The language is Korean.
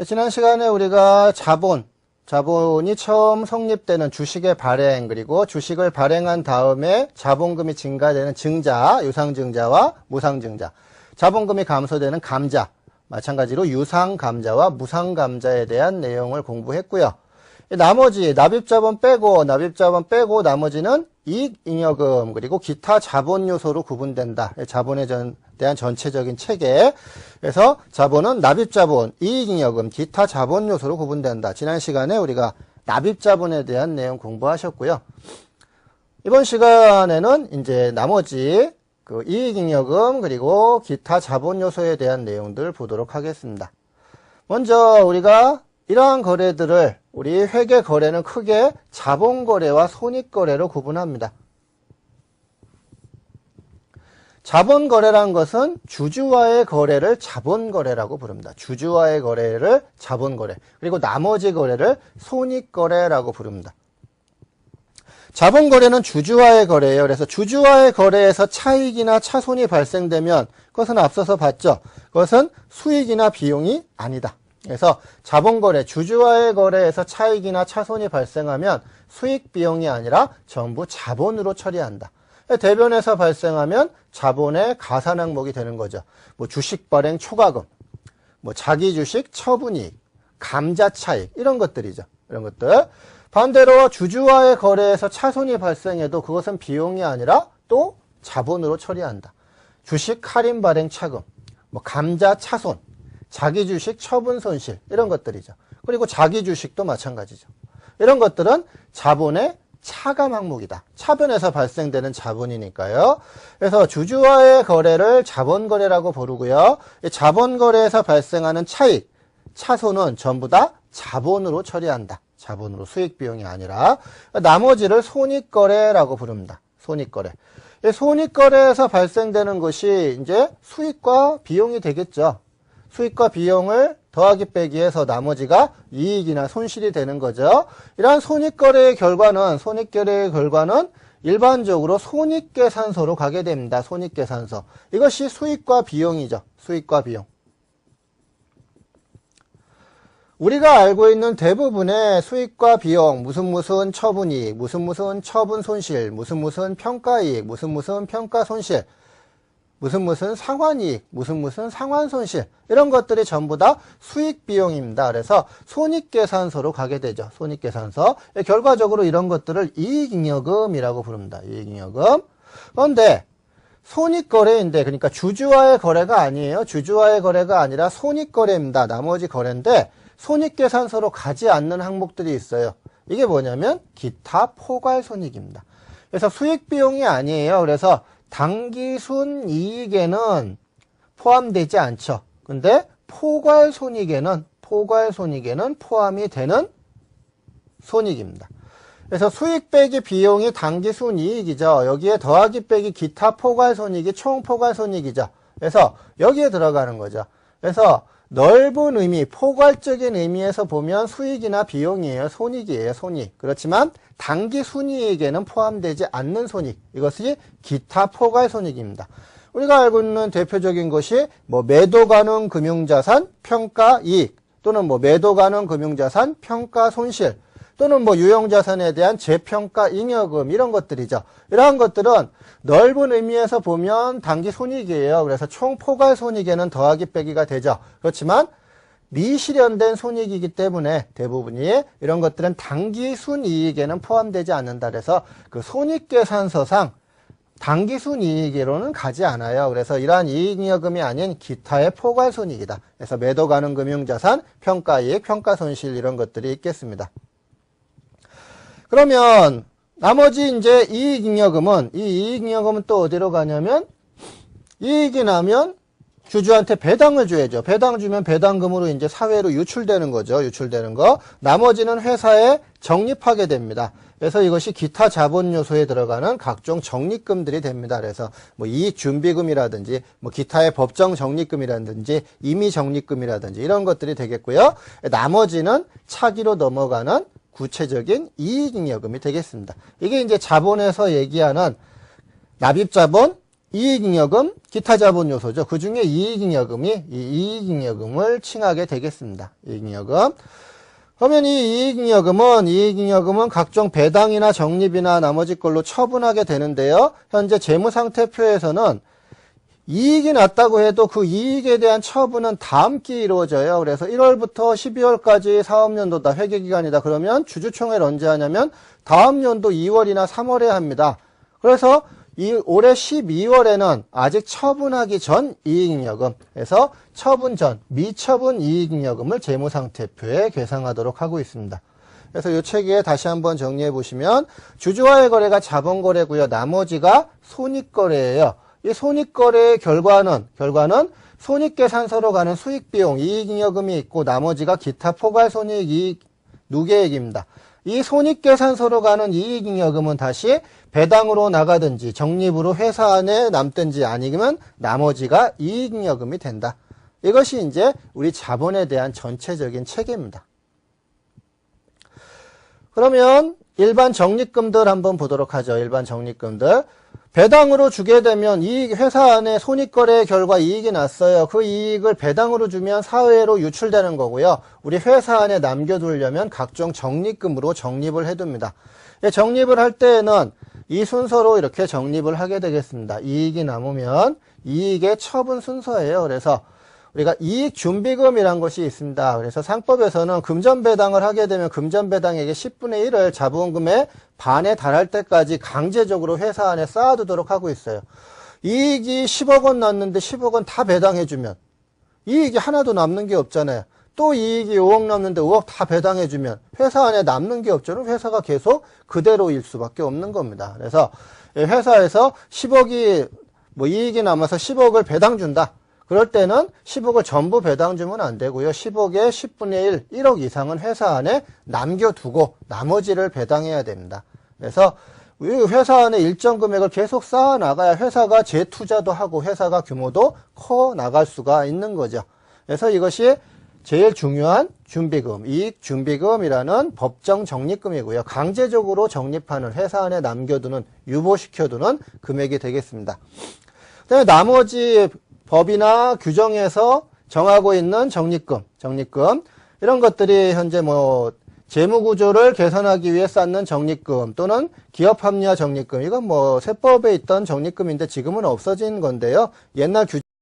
지난 시간에 우리가 자본이 처음 성립되는 주식의 발행, 그리고 주식을 발행한 다음에 자본금이 증가되는 증자, 유상증자와 무상증자, 자본금이 감소되는 감자, 마찬가지로 유상감자와 무상감자에 대한 내용을 공부했고요. 나머지 납입자본 빼고 나머지는 이익잉여금 그리고 기타 자본 요소로 구분된다. 자본에 대한 전체적인 체계. 그래서 자본은 납입자본, 이익잉여금, 기타 자본 요소로 구분된다. 지난 시간에 우리가 납입자본에 대한 내용 공부하셨고요. 이번 시간에는 이제 나머지 이익잉여금 그리고 기타 자본 요소에 대한 내용들 보도록 하겠습니다. 먼저 우리가 이러한 거래들을 우리 회계 거래는 크게 자본거래와 손익거래로 구분합니다. 자본거래란 것은 주주와의 거래를 자본거래라고 부릅니다. 주주와의 거래를 자본거래, 그리고 나머지 거래를 손익거래라고 부릅니다. 자본거래는 주주와의 거래예요. 그래서 주주와의 거래에서 차익이나 차손이 발생되면 그것은 앞서서 봤죠. 그것은 수익이나 비용이 아니다. 그래서 자본거래, 주주와의 거래에서 차익이나 차손이 발생하면 수익 비용이 아니라 전부 자본으로 처리한다. 대변에서 발생하면 자본의 가산 항목이 되는 거죠. 주식 발행 초과금, 자기 주식 처분이익, 감자 차익, 이런 것들이죠. 이런 것들. 반대로 주주와의 거래에서 차손이 발생해도 그것은 비용이 아니라 또 자본으로 처리한다. 주식 할인 발행 차금, 감자 차손, 자기 주식 처분 손실, 이런 것들이죠. 그리고 자기 주식도 마찬가지죠. 이런 것들은 자본의 차감 항목이다. 차변에서 발생되는 자본이니까요. 그래서 주주와의 거래를 자본거래라고 부르고요. 자본거래에서 발생하는 차익, 차손은 전부 다 자본으로 처리한다. 자본으로, 수익 비용이 아니라. 나머지를 손익거래라고 부릅니다. 손익거래. 손익거래에서 발생되는 것이 이제 수익과 비용이 되겠죠. 수익과 비용을 더하기 빼기해서 나머지가 이익이나 손실이 되는 거죠. 이러한 손익거래의 결과는 일반적으로 손익계산서로 가게 됩니다. 손익계산서. 이것이 수익과 비용이죠. 수익과 비용. 우리가 알고 있는 대부분의 수익과 비용, 무슨 처분이익, 무슨 처분 손실, 무슨 평가이익, 무슨 평가 손실, 무슨 상환이익, 무슨 상환 손실, 이런 것들이 전부 다 수익 비용입니다. 그래서 손익계산서로 가게 되죠. 손익계산서. 결과적으로 이런 것들을 이익잉여금이라고 부릅니다. 이익잉여금. 그런데 손익거래인데, 그러니까 주주와의 거래가 아니에요. 주주와의 거래가 아니라 손익거래입니다. 나머지 거래인데 손익계산서로 가지 않는 항목들이 있어요. 이게 뭐냐면 기타 포괄손익입니다. 그래서 수익 비용이 아니에요. 그래서 당기순이익에는 포함되지 않죠. 근데 포괄손익에는 포함이 되는 손익입니다. 그래서 수익 빼기 비용이 당기순이익이죠. 여기에 더하기 빼기 기타 포괄손익이 총 포괄손익이죠. 그래서 여기에 들어가는 거죠. 그래서 넓은 의미, 포괄적인 의미에서 보면 수익이나 비용이에요. 손익이에요. 손익. 그렇지만 당기순이익에는 포함되지 않는 손익. 이것이 기타 포괄손익입니다. 우리가 알고 있는 대표적인 것이 매도 가능 금융자산 평가이익, 또는 매도 가능 금융자산 평가손실, 또는 유형자산에 대한 재평가 잉여금, 이런 것들이죠. 이러한 것들은 넓은 의미에서 보면 당기손익이에요. 그래서 총 포괄손익에는 더하기 빼기가 되죠. 그렇지만 미실현된 손익이기 때문에 대부분이 이런 것들은 당기순이익에는 포함되지 않는다. 그래서 그 손익계산서상 당기순이익으로는 가지 않아요. 그래서 이러한 이익잉여금이 아닌 기타의 포괄손익이다. 그래서 매도 가능 금융자산, 평가이익, 평가손실, 이런 것들이 있겠습니다. 그러면 나머지 이제 이익잉여금은, 이 이익잉여금은 또 어디로 가냐면, 이익이 나면 주주한테 배당을 줘야죠. 배당 주면 배당금으로 이제 사회로 유출되는 거죠. 유출되는 거. 나머지는 회사에 적립하게 됩니다. 그래서 이것이 기타 자본 요소에 들어가는 각종 적립금들이 됩니다. 그래서 이익 준비금이라든지 기타의 법정 적립금이라든지 임의 적립금이라든지 이런 것들이 되겠고요. 나머지는 차기로 넘어가는 구체적인 이익잉여금이 되겠습니다. 이게 이제 자본에서 얘기하는 납입자본, 이익잉여금, 기타 자본 요소죠. 그 중에 이익잉여금이 이 이익잉여금을 칭하게 되겠습니다. 이익잉여금. 그러면 이 이익잉여금은 각종 배당이나 적립이나 나머지 걸로 처분하게 되는데요. 현재 재무상태표에서는 이익이 났다고 해도 그 이익에 대한 처분은 다음 기에 이루어져요. 그래서 1월부터 12월까지 사업연도다, 회계기간이다. 그러면 주주총회를 언제 하냐면 다음 연도 2월이나 3월에 합니다. 그래서 올해 12월에는 아직 처분하기 전 이익잉여금, 그래서 처분 전 미처분 이익잉여금을 재무상태표에 계상하도록 하고 있습니다. 그래서 이 체계에 다시 한번 정리해 보시면 주주와의 거래가 자본거래고요. 나머지가 손익거래예요. 이 손익거래의 결과는 손익계산서로 가는 수익비용, 이익잉여금이 있고 나머지가 기타 포괄손익, 이익, 누계액입니다. 이 손익계산서로 가는 이익잉여금은 다시 배당으로 나가든지 적립으로 회사 안에 남든지 아니면 나머지가 이익잉여금이 된다. 이것이 이제 우리 자본에 대한 전체적인 체계입니다. 그러면 일반 적립금들 한번 보도록 하죠. 일반 적립금들. 배당으로 주게 되면 이 회사 안에 손익거래 결과 이익이 났어요. 그 이익을 배당으로 주면 사회로 유출되는 거고요. 우리 회사 안에 남겨두려면 각종 적립금으로 적립을 해둡니다. 적립을 할 때에는 이 순서로 이렇게 적립을 하게 되겠습니다. 이익이 남으면 이익의 처분 순서예요. 그래서 우리가 이익준비금이란 것이 있습니다. 그래서 상법에서는 금전배당을 하게 되면 금전배당액의 10분의 1을 자본금의 반에 달할 때까지 강제적으로 회사 안에 쌓아두도록 하고 있어요. 이익이 10억 원 났는데 10억 원 다 배당해주면 이익이 하나도 남는 게 없잖아요. 또 이익이 5억 남는데 5억 다 배당해주면 회사 안에 남는 게 없죠. 회사가 계속 그대로일 수밖에 없는 겁니다. 그래서 회사에서 10억이 이익이 남아서 10억을 배당 준다. 그럴 때는 10억을 전부 배당 주면 안 되고요. 10억의 10분의 1, 1억 이상은 회사 안에 남겨두고 나머지를 배당해야 됩니다. 그래서 회사 안에 일정 금액을 계속 쌓아 나가야 회사가 재투자도 하고 회사가 규모도 커 나갈 수가 있는 거죠. 그래서 이것이 제일 중요한 준비금, 이익준비금이라는 법정 적립금이고요. 강제적으로 적립하는 회사 안에 남겨두는, 유보시켜두는 금액이 되겠습니다. 그다음에 나머지 법이나 규정에서 정하고 있는 적립금 이런 것들이 현재 재무구조를 개선하기 위해 쌓는 적립금 또는 기업합리화 적립금, 이건 세법에 있던 적립금인데 지금은 없어진 건데요. 옛날